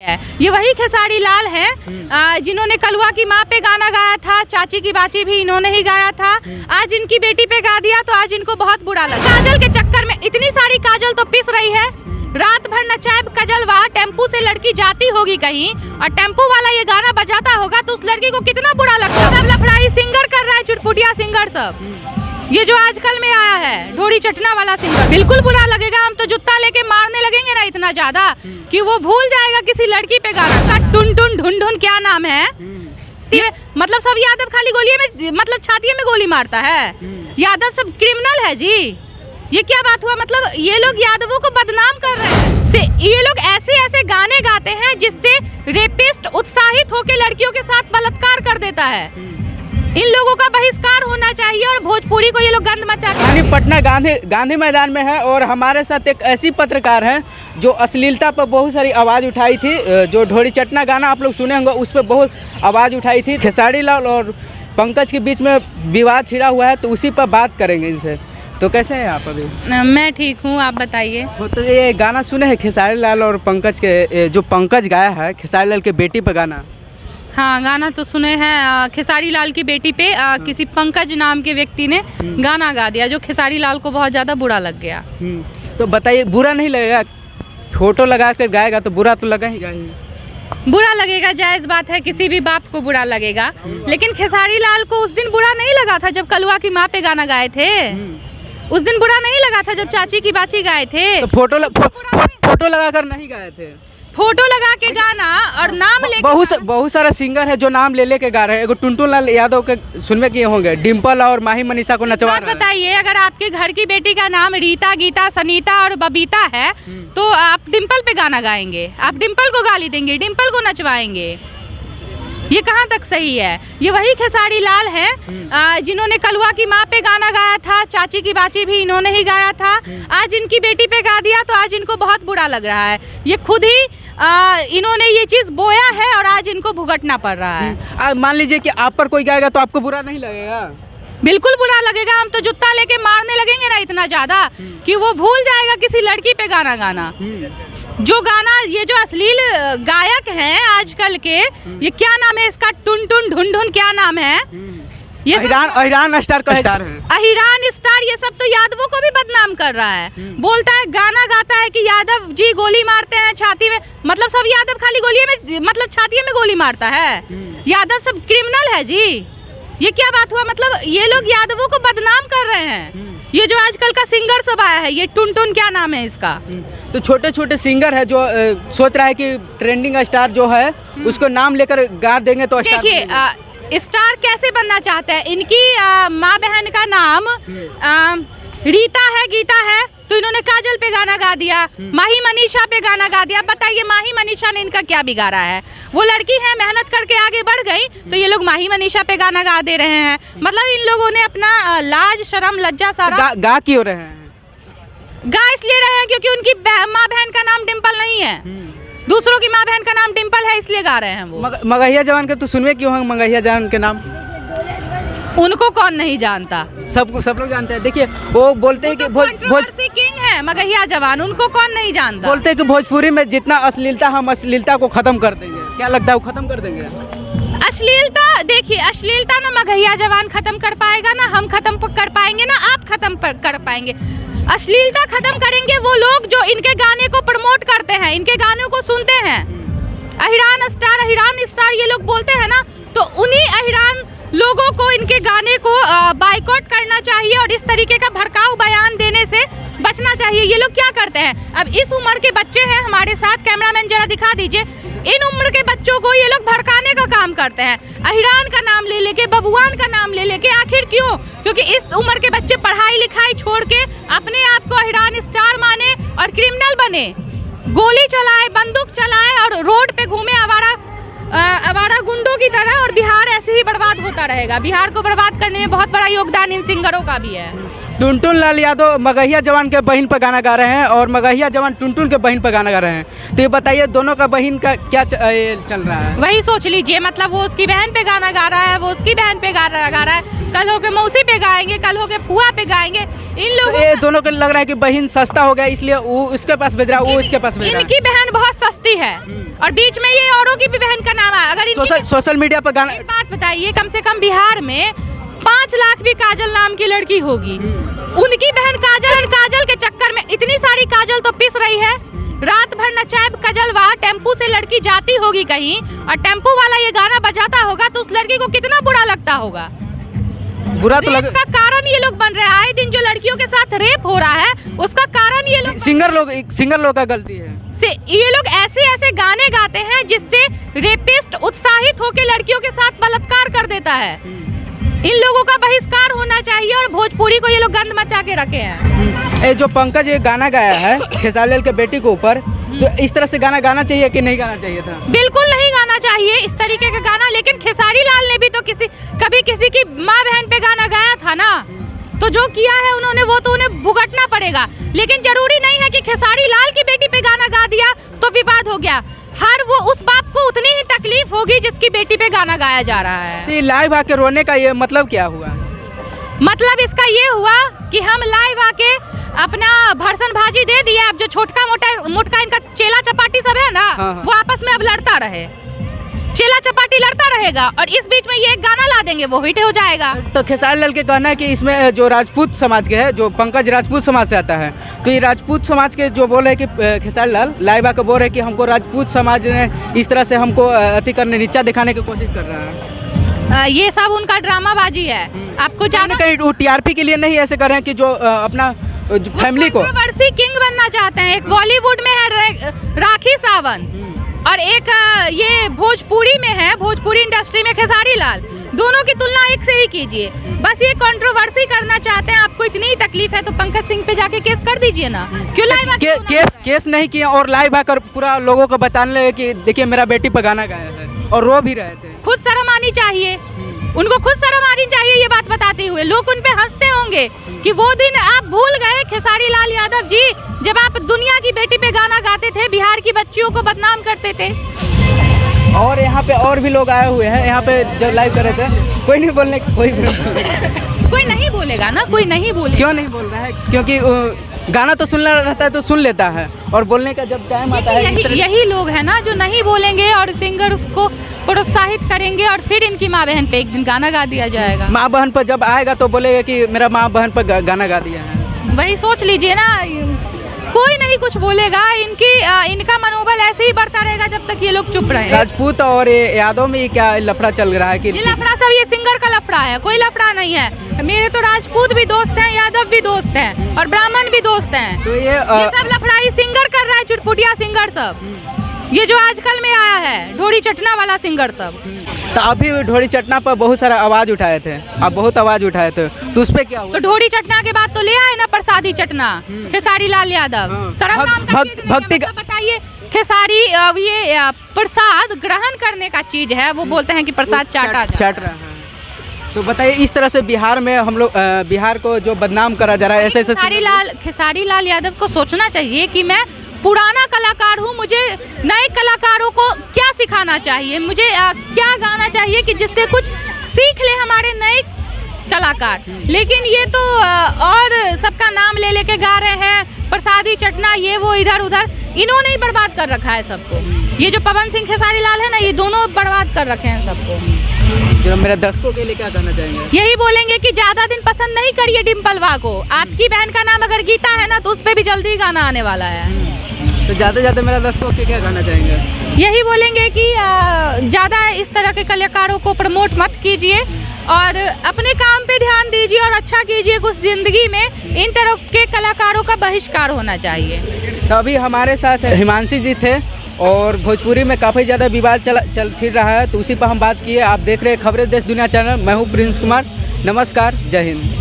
ये वही खेसारी लाल हैं जिन्होंने कलवा की माँ पे गाना गाया था। चाची की बाची भी इन्होंने ही गाया था। आज इनकी बेटी पे गा दिया तो आज इनको बहुत बुरा लगा। काजल के चक्कर में इतनी सारी काजल तो पिस रही है। रात भर नचाब कजलवा, टेम्पू से लड़की जाती होगी कहीं और टेम्पू वाला ये गाना बजाता होगा तो उस लड़की को कितना बुरा लगता है। सब लफड़ाई सिंगर कर रहा है, चुटपुटिया सिंगर सब। ये जो आजकल में आया है ढोरी चटना वाला सिंगर, बिल्कुल बुरा लगेगा। हम तो जूता लेके मारने लगेंगे ना इतना ज्यादा कि वो भूल जाएगा किसी लड़की पे गाना। उसका टुन टुन ढुन ढुन क्या नाम है, मतलब सब यादव खाली गोली में, मतलब छाती में गोली मारता है। यादव सब क्रिमिनल है जी। ये क्या बात हुआ? मतलब ये लोग यादवों को बदनाम कर रहे हैं। ये लोग ऐसे ऐसे गाने गाते हैं जिससे रेपिस्ट उत्साहित होकर लड़कियों के साथ बलात्कार कर देता है। इन लोगों का बहिष्कार होना चाहिए और भोजपुरी को ये लोग गंद मचाते हैं। पटना गांधी मैदान में है और हमारे साथ एक ऐसी पत्रकार है जो अश्लीलता पर बहुत सारी आवाज़ उठाई थी। जो ढोरी चटना गाना आप लोग सुने होंगे उस पर बहुत आवाज़ उठाई थी। खेसारी लाल और पंकज के बीच में विवाद छिड़ा हुआ है तो उसी पर बात करेंगे इनसे। तो कैसे हैं आप अभी? मैं ठीक हूँ, आप बताइए। तो ये गाना सुने हैं खेसारी लाल और पंकज के, जो पंकज गाया है खेसारी लाल के बेटी पर गाना? हाँ, गाना तो सुने हैं। खेसारी लाल की बेटी पे किसी पंकज नाम के व्यक्ति ने गाना गा दिया जो खेसारी लाल को बहुत ज़्यादा बुरा लग गया। तो बताइए, बुरा नहीं लगेगा? फोटो लगा कर गाएगा तो बुरा तो लगा ही। बुरा लगेगा, जायज़ बात है, किसी भी बाप को बुरा लगेगा। लेकिन खेसारी लाल को उस दिन बुरा नहीं लगा था जब कलवा की माँ पे गाना गाए थे। उस दिन बुरा नहीं लगा था जब चाची की बाची गाए थे। तो फोटो लगा कर नहीं गाए थे। फोटो लगा के गाना और नाम लेके बहुत सारा सिंगर है जो नाम ले के गा रहे हैं। एगो टुनटुन लाल यादव के सुनने किए होंगे, डिम्पल और माही मनीषा को नचवा रहे हैं। बताइए, अगर आपके घर की बेटी का नाम रीता, गीता, सनीता और बबीता है तो आप डिम्पल पे गाना गाएंगे? आप डिम्पल को गाली देंगे, डिम्पल को नचवाएंगे? ये कहाँ तक सही है? ये वही खेसारी लाल हैं जिन्होंने कलवा की माँ पे गाना गाया था। चाची की बाची भी इन्होंने ही गाया था। आज इनकी बेटी पे गा दिया तो आज इनको बहुत बुरा लग रहा है। ये खुद ही इन्होंने ये चीज़ बोया है और आज इनको भुगतना पड़ रहा है। मान लीजिए कि आप पर कोई गाएगा तो आपको बुरा नहीं लगेगा? बिल्कुल बुरा लगेगा। हम तो जूता लेके मारने लगेंगे ना इतना ज्यादा कि वो भूल जाएगा किसी लड़की पे गाना गाना। जो गाना, ये जो अश्लील गायक हैं आजकल के, ये क्या नाम है इसका? टुन टुन ढुन ढुन क्या नाम है? ये अहिरान स्टार का स्टार है। अहिरान स्टार ये सब तो यादवों को भी बदनाम कर रहा है। बोलता है, गाना गाता है कि यादव जी गोली मारते हैं छाती में, मतलब सब यादव खाली गोली में, मतलब छाती में गोली मारता है। यादव सब क्रिमिनल है जी। ये क्या बात हुआ? मतलब ये लोग यादवों को बदनाम कर रहे हैं। ये जो आजकल का सिंगर सब आया है, ये टुन टुन क्या नाम है इसका? तो छोटे छोटे सिंगर है जो सोच रहा है कि ट्रेंडिंग स्टार जो है उसको नाम लेकर गा देंगे तो देखिए, स्टार कैसे बनना चाहते हैं। इनकी माँ बहन का नाम रीता है, गीता है, तो इन्होंने काजल पे गाना गा दिया, माही मनीषा पे गाना गा दिया। बताइए, माही मनीषा ने इनका क्या बिगाड़ा है? वो लड़की है, मेहनत करके आगे बढ़ गई तो ये लोग माही मनीषा पे गाना गा दे रहे हैं। मतलब इन लोगों ने अपना लाज शर्म लज्जा सारा गा क्यों रहे हैं? गा इसलिए रहे हैं क्योंकि उनकी माँ बहन का नाम डिम्पल नहीं है। दूसरों की माँ बहन का नाम डिम्पल है, इसलिए गा रहे हैं वो। मगहिया जवान के तो सुनवे क्यों हैं? मगहिया जवान के नाम उनको कौन नहीं जानता? सब लोग जानते हैं। देखिए, वो बोलते हैं कि भोजपुरी किंग है मगहिया जवान, उनको कौन नहीं जानता? बोलते हैं कि भोजपुरी में जितना अश्लीलता, हम अश्लीलता को खत्म कर देंगे। क्या लगता है वो खत्म कर देंगे? अश्लीलता, देखिए, अश्लीलता ना मगहिया जवान खत्म कर पाएगा, ना हम खत्म कर पाएंगे, ना आप खत्म कर पाएंगे। अश्लीलता खत्म करेंगे वो लोग जो इनके गाने को प्रमोट करते हैं, इनके गानों को सुनते हैं। अहिरान स्टार ये लोग बोलते हैं ना, तो उन्हीं अहिरान लोगों को इनके गाने को बाइकआउट करना चाहिए और इस तरीके का भड़काऊ बयान देने से बचना चाहिए। ये लोग क्या करते हैं? अब इस उम्र के बच्चे हैं हमारे साथ, कैमरामैन जरा दिखा दीजिए। इन उम्र के बच्चों को ये लोग भड़काने का काम करते हैं। अहिरान का नाम ले लेके, बबुआन का नाम ले लेके। आखिर क्यों? क्योंकि इस उम्र के बच्चे पढ़ाई लिखाई छोड़ के अपने आप को अहिरान स्टार माने और क्रिमिनल बने, गोली चलाए, बंदूक चलाए और रोड पे घूमे आवारा गुंडों की तरह। और बिहार ऐसे ही बर्बाद होता रहेगा। बिहार को बर्बाद करने में बहुत बड़ा योगदान इन सिंगरों का भी है। टुनटुन लाल यादव मगहिया जवान के बहन पर गाना गा रहे हैं और मगहिया जवान टुनटुन के बहन पर गाना गा रहे हैं। तो ये बताइए, दोनों का बहन का क्या चल रहा है? वही सोच लीजिए, मतलब वो उसकी बहन पे गाना गा रहा है, वो उसकी बहन पे गा रहा है। कल होके मौसी पे गाएंगे, कल होके फुआ पे गाएंगे। इन लोगों दोनों को लग रहा है कि बहन सस्ता हो गया इसलिए वो उसके पास भेज रहा है, वो इसके पास भेज रहा है। इनकी बहन बहुत सस्ती है और बीच में ये औरों की भी बहन का नाम है। अगर सोशल मीडिया पर गाना, एक बात बताइए, कम से कम बिहार में 5 लाख भी काजल नाम की लड़की होगी। उनकी बहन काजल के चक्कर में इतनी सारी काजल तो पिस रही है। रात भर नचाए कजलवा, टेम्पू से लड़की जाती होगी कहीं और टेम्पू वाला ये गाना बजाता होगा तो उस लड़की को कितना बुरा लगता होगा। बुरा तो लगा, का कारण ये लोग बन रहे हैं। आए दिन जो लड़कियों के साथ रेप हो रहा है उसका कारण ये लोग सिंगर लोग का गलती है। ये लोग ऐसे गाने गाते हैं जिससे रेपिस्ट उत्साहित होकर लड़कियों के साथ बलात्कार कर देता है। इन लोगों का बहिष्कार होना चाहिए और भोजपुरी को ये लोग गंद मचा के रखे हैं। ये जो पंकज ये गाना गाया है खेसारी लाल के बेटी के ऊपर, तो इस तरह से गाना गाना चाहिए कि नहीं गाना चाहिए था? बिल्कुल नहीं गाना चाहिए इस तरीके का गाना। लेकिन खेसारी लाल ने भी तो कभी किसी की माँ बहन पे गाना गाया था ना, तो जो किया है उन्होंने वो तो उन्हें भुगतना पड़ेगा। लेकिन जरूरी नहीं है कि खेसारी लाल की बेटी पे गाना गा दिया तो विवाद हो गया। हर वो उस बाप को उतनी ही तकलीफ होगी जिसकी बेटी पे गाना गाया जा रहा है। तो लाइव आके रोने का ये मतलब क्या हुआ? मतलब इसका ये हुआ कि हम लाइव आके अपना भरसन भाजी दे दिया। अब जो छोटका मोटका इनका चेला चपाटी सब है ना, वो आपस में अब लड़ता रहे, चेला चपाटी लड़ता रहेगा और इस बीच में ये एक गाना ला देंगे, वो हिट हो जाएगा। तो खेसारी लाल के कहना है कि इसमें जो राजपूत समाज के है, जो पंकज राजपूत समाज से आता है, तो ये राजपूत समाज के जो बोल रहे हैं कि खेसारी लाल लाइव आकर बोल रहे हैं कि हमको राजपूत समाज ने इस तरह से हमको अति करने, नीचा दिखाने की कोशिश कर रहा है। ये सब उनका ड्रामाबाजी है। आपको जाना कहीं वो टीआरपी के लिए नहीं ऐसे कर रहे हैं कि जो अपना फैमिली को कंट्रोवर्सी किंग बनना चाहते हैं। एक बॉलीवुड में है राखी सावंत और एक ये भोजपुरी में है, भोजपुरी इंडस्ट्री में खेसारी लाल। दोनों की तुलना एक से ही कीजिए। बस ये कंट्रोवर्सी करना चाहते हैं। आपको इतनी तकलीफ है तो पंकज सिंह पे जाके केस कर दीजिए ना। क्यों लाइव केस नहीं किया और लाइव आकर पूरा लोगों को बताने लगे कि देखिए मेरा बेटी पर गाना गाया है और रो भी रहे थे। खुद शर्म आनी चाहिए, उनको खुद शर्म आनी चाहिए ये बात बताते हुए। लोग उन पे हंसते होंगे कि वो दिन आप भूल गए खेसारी लाल यादव जी, जब आप दुनिया की बेटी पे गाना गाते थे, बिहार की बच्चियों को बदनाम करते थे। और यहाँ पे और भी लोग आए हुए हैं यहाँ पे जब लाइव कर रहे थे। कोई नहीं बोलने, कोई नहीं बोलेगा ना, कोई नहीं बोलेगा। क्यों नहीं बोल रहा है? क्योंकि गाना तो सुनना रहता है तो सुन लेता है और बोलने का जब टाइम आता है यही लोग हैं ना जो नहीं बोलेंगे और सिंगर उसको प्रोत्साहित करेंगे और फिर इनकी माँ बहन पे एक दिन गाना गा दिया जाएगा। माँ बहन पर जब आएगा तो बोलेगा कि मेरा माँ बहन पर गाना गा दिया है। वही सोच लीजिए ना, कोई नहीं कुछ बोलेगा। इनका मनोबल ऐसे ही बढ़ता रहेगा जब तक ये लोग चुप रहे। राजपूत और यादव में क्या लफड़ा चल रहा है कि ये लफड़ा सब ये सिंगर का लफड़ा है, कोई लफड़ा नहीं है। मेरे तो राजपूत भी दोस्त हैं, यादव भी दोस्त हैं और ब्राह्मण भी दोस्त हैं। तो ये सब लफड़ा ही सिंगर कर रहा है, चुटपुटिया सिंगर सब। ये जो आजकल में आया है ढोरी चटना वाला सिंगर सब। तो अभी ढोरी चटना पर बहुत सारा आवाज उठाए थे, अब बहुत आवाज उठाए थे, तो उस पे क्या हुआ? तो ढोरी चटना के बाद तो ले आए ना प्रसादी चटना, खेसारी लाल यादव। भक्ति बताइए, खेसारी ये प्रसाद ग्रहण करने का चीज है, वो बोलते हैं कि प्रसाद चाट रहा है। तो बताइए इस तरह से बिहार में हम लोग बिहार को जो बदनाम करा जा रहा है, ऐसे खेसारी लाल यादव को सोचना चाहिए कि मैं पुराना कलाकार हूँ, मुझे नए कलाकारों को क्या सिखाना चाहिए, मुझे क्या गाना चाहिए कि जिससे कुछ सीख ले हमारे नए कलाकार। लेकिन ये तो और सबका नाम ले लेके गा रहे हैं, प्रसादी चटना, ये वो इधर उधर, इन्होंने ही बर्बाद कर रखा है सबको। ये जो पवन सिंह खेसारी लाल है ना, ये दोनों बर्बाद कर रखे हैं सबको। जो मेरे दर्शकों के लिए क्या कहना चाहेंगे? यही बोलेंगे कि ज्यादा दिन पसंद नहीं करिए डिम्पलवा को। आपकी बहन का नाम अगर गीता है ना तो उस पर भी जल्दी गाना आने वाला है। तो ज़्यादा मेरा दर्शकों के क्या कहना चाहेंगे? यही बोलेंगे कि ज़्यादा इस तरह के कलाकारों को प्रमोट मत कीजिए और अपने काम पे ध्यान दीजिए और अच्छा छिड़िए कुछ ज़िंदगी में। इन तरह के कलाकारों का बहिष्कार होना चाहिए। तो अभी हमारे साथ हिमांशी जी थे और भोजपुरी में काफ़ी ज़्यादा विवाद चल छिड़ रहा है, तो उसी पर हम बात किए। आप देख रहे हैं खबरें देश दुनिया चैनल। मैं हूँ प्रिंस कुमार। नमस्कार, जय हिंद।